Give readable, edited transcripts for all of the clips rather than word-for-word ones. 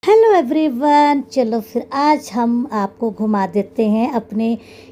Hello everyone, चलो फिर आज हम आपको घुमा देते हैं अपने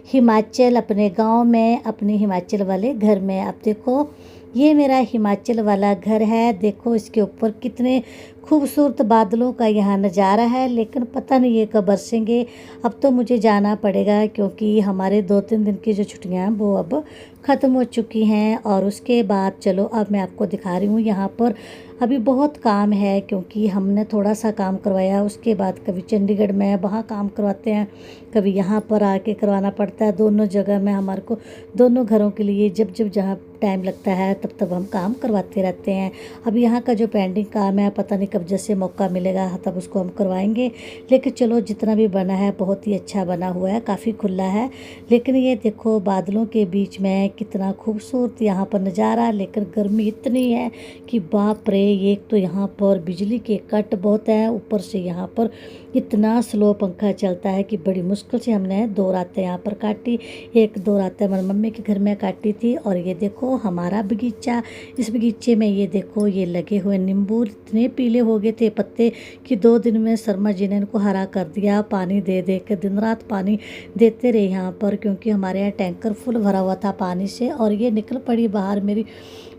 हिमाचल, अपने गांव में, अपने हिमाचल वाले घर में। अब देखो, ये मेरा हिमाचल वाला घर है। देखो इसके ऊपर कितने खूबसूरत बादलों का यहाँ नज़ारा है, लेकिन पता नहीं ये कब बरसेंगे। अब तो मुझे जाना पड़ेगा क्योंकि हमारे 2-3 दिन की जो छुट्टियाँ हैं वो अब ख़त्म हो चुकी हैं। और उसके बाद चलो अब मैं आपको दिखा रही हूँ, यहाँ पर अभी बहुत काम है क्योंकि हमने थोड़ा सा काम करवाया, उसके बाद कभी चंडीगढ़ में वहाँ काम करवाते हैं, कभी यहाँ पर आके करवाना पड़ता है। दोनों जगह में हमारे को, दोनों घरों के लिए जब जब जहाँ टाइम लगता है तब तब हम काम करवाते रहते हैं। अब यहाँ का जो पेंडिंग काम है, पता नहीं कब जैसे मौका मिलेगा तब उसको हम करवाएंगे। लेकिन चलो जितना भी बना है बहुत ही अच्छा बना हुआ है, काफ़ी खुला है। लेकिन ये देखो बादलों के बीच में कितना खूबसूरत यहाँ पर नज़ारा। लेकिन गर्मी इतनी है कि बाप रे, एक तो यहाँ पर बिजली के कट बहुत है, ऊपर से यहाँ पर इतना स्लो पंखा चलता है कि बड़ी मुश्किल से हमने 2 रातें यहाँ पर काटी। 1-2 रातें हमारी मम्मी के घर में काटी थी। और ये देखो हमारा बगीचा, इस बगीचे में ये देखो ये लगे हुए नींबू इतने पीले हो गए थे पत्ते कि 2 दिन में शर्मा जी ने इनको हरा कर दिया। पानी दे दे के दिन रात पानी देते रहे यहाँ पर, क्योंकि हमारे यहाँ टैंकर फुल भरा हुआ था पानी से। और ये निकल पड़ी बाहर मेरी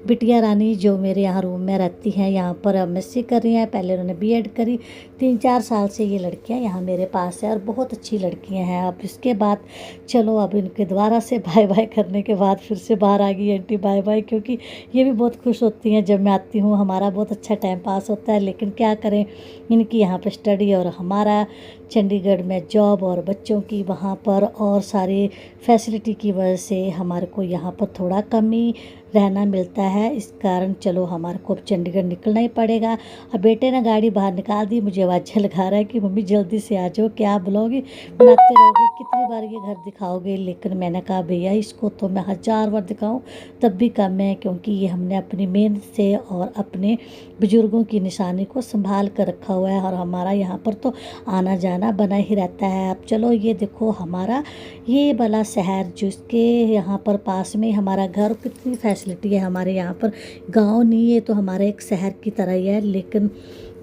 बिटिया रानी, जो मेरे यहाँ रूम में रहती हैं, यहाँ पर एमएससी कर रही हैं। पहले उन्होंने बीएड करी। 3-4 साल से ये लड़कियाँ यहाँ मेरे पास है और बहुत अच्छी लड़कियाँ हैं। अब इसके बाद चलो अब इनके दोबारा से बाय बाय करने के बाद फिर से बाहर आ गई आंटी बाय बाय, क्योंकि ये भी बहुत खुश होती हैं जब मैं आती हूँ। हमारा बहुत अच्छा टाइम पास होता है। लेकिन क्या करें, इनकी यहाँ पर स्टडी और हमारा चंडीगढ़ में जॉब और बच्चों की वहाँ पर और सारी फैसिलिटी की वजह से हमारे को यहाँ पर थोड़ा कम ही रहना मिलता है। इस कारण चलो हमारे को अब चंडीगढ़ निकलना ही पड़ेगा। अब बेटे ने गाड़ी बाहर निकाल दी, मुझे आवाज़ लगा रहा है कि मम्मी जल्दी से आ जाओ, क्या ब्लॉग बनाते रहोगे, कितनी बार ये घर दिखाओगे। लेकिन मैंने कहा भैया इसको तो मैं 1000 बार दिखाऊं तब भी कम है, क्योंकि ये हमने अपनी मेहनत से और अपने बुज़ुर्गों की निशानी को संभाल कर रखा हुआ है। और हमारा यहाँ पर तो आना जाना बना ही रहता है। अब चलो ये देखो हमारा ये वाला शहर, जिसके यहाँ पर पास में हमारा घर, कितनी फैसिलिटी है हमारे यहाँ पर। गांव नहीं है तो हमारा एक शहर की तरह ही है। लेकिन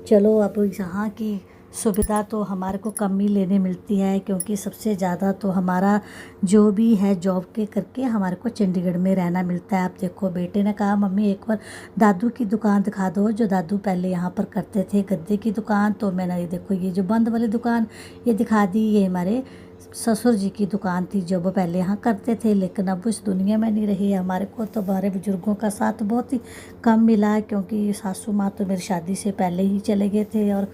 चलो अब यहाँ की सुविधा तो हमारे को कम ही लेने मिलती है, क्योंकि सबसे ज़्यादा तो हमारा जो भी है जॉब के करके हमारे को चंडीगढ़ में रहना मिलता है। आप देखो बेटे ने कहा मम्मी एक बार दादू की दुकान दिखा दो, जो दादू पहले यहाँ पर करते थे गद्दे की दुकान। तो मैंने ये देखो ये जो बंद वाली दुकान ये दिखा दी। ये हमारे ससुर जी की दुकान थी जो वो पहले यहाँ करते थे, लेकिन अब इस दुनिया में नहीं रही। हमारे को तो हमारे बुजुर्गों का साथ बहुत ही कम मिला, क्योंकि सासू माँ तो मेरी शादी से पहले ही चले गए थे और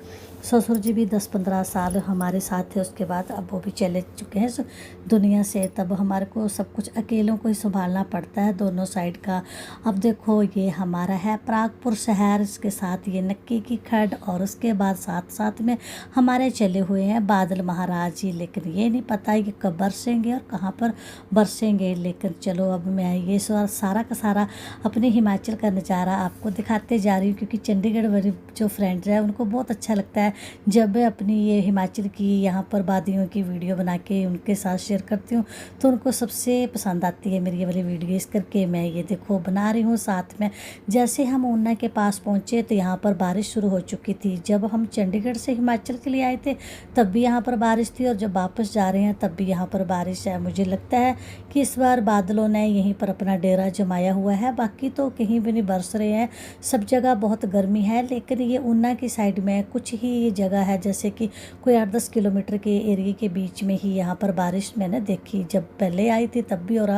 ससुर जी भी 10-15 साल हमारे साथ थे। उसके बाद अब वो भी चले चुके हैं दुनिया से। तब हमारे को सब कुछ अकेलों को ही संभालना पड़ता है दोनों साइड का। अब देखो ये हमारा है प्रागपुर शहर, इसके साथ ये नक्की की खड्ड, और उसके बाद साथ साथ में हमारे चले हुए हैं बादल महाराज जी। लेकिन ये नहीं पता है कि कब बरसेंगे और कहाँ पर बरसेंगे। लेकिन चलो अब मैं ये सारा का सारा अपने हिमाचल का नज़ारा आपको दिखाते जा रही हूँ, क्योंकि चंडीगढ़ वाली जो फ्रेंड्स हैं उनको बहुत अच्छा लगता है जब मैं अपनी ये हिमाचल की यहाँ पर वादियों की वीडियो बना के उनके साथ शेयर करती हूँ, तो उनको सबसे पसंद आती है मेरी ये वाली वीडियो। इस करके मैं ये देखो बना रही हूँ साथ में। जैसे हम ऊना के पास पहुँचे तो यहाँ पर बारिश शुरू हो चुकी थी। जब हम चंडीगढ़ से हिमाचल के लिए आए थे तब भी यहाँ पर बारिश थी, और जब वापस जा रहे हैं तब भी यहाँ पर बारिश है। मुझे लगता है कि इस बार बादलों ने यहीं पर अपना डेरा जमाया हुआ है, बाकी तो कहीं भी नहीं बरस रहे हैं, सब जगह बहुत गर्मी है। लेकिन ये ऊना की साइड में कुछ ही ये जगह है, जैसे कि कोई 8-10 किलोमीटर के एरिया के बीच में ही यहाँ पर बारिश मैंने देखी। जब पहले आई थी तब भी और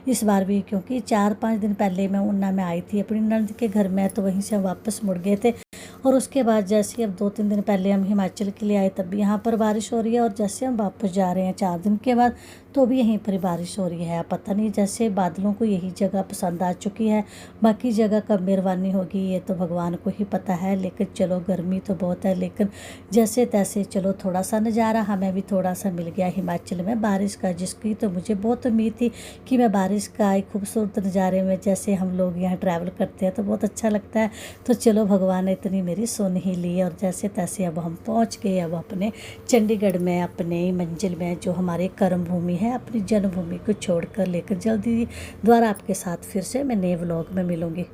इस बार भी, क्योंकि 4-5 दिन पहले मैं ऊना में आई थी अपनी नंद के घर में, तो वहीं से हम वापस मुड़ गए थे। और उसके बाद जैसे अब 2-3 दिन पहले हम हिमाचल के लिए आए तब भी यहाँ पर बारिश हो रही है, और जैसे हम वापस जा रहे हैं 4 दिन के बाद तो भी यहीं पर बारिश हो रही है। पता नहीं जैसे बादलों को यही जगह पसंद आ चुकी है, बाकी जगह कब मेहरबानी होगी ये तो भगवान को ही पता है। लेकिन चलो गर्मी तो बहुत है, लेकिन जैसे तैसे चलो थोड़ा सा नज़ारा हमें भी थोड़ा सा मिल गया हिमाचल में बारिश का, जिसकी तो मुझे बहुत उम्मीद थी कि मैं बारिश का एक खूबसूरत नज़ारे में, जैसे हम लोग यहाँ ट्रैवल करते हैं तो बहुत अच्छा लगता है। तो चलो भगवान ने इतनी मेरी सुन ही ली, और जैसे तैसे अब हम पहुँच गए अब अपने चंडीगढ़ में, अपने मंजिल में, जो हमारे कर्म भूमि है, अपनी जन्मभूमि को छोड़कर। लेकर जल्दी दोबारा आपके साथ फिर से मैं नए व्लॉग में मिलूँगी।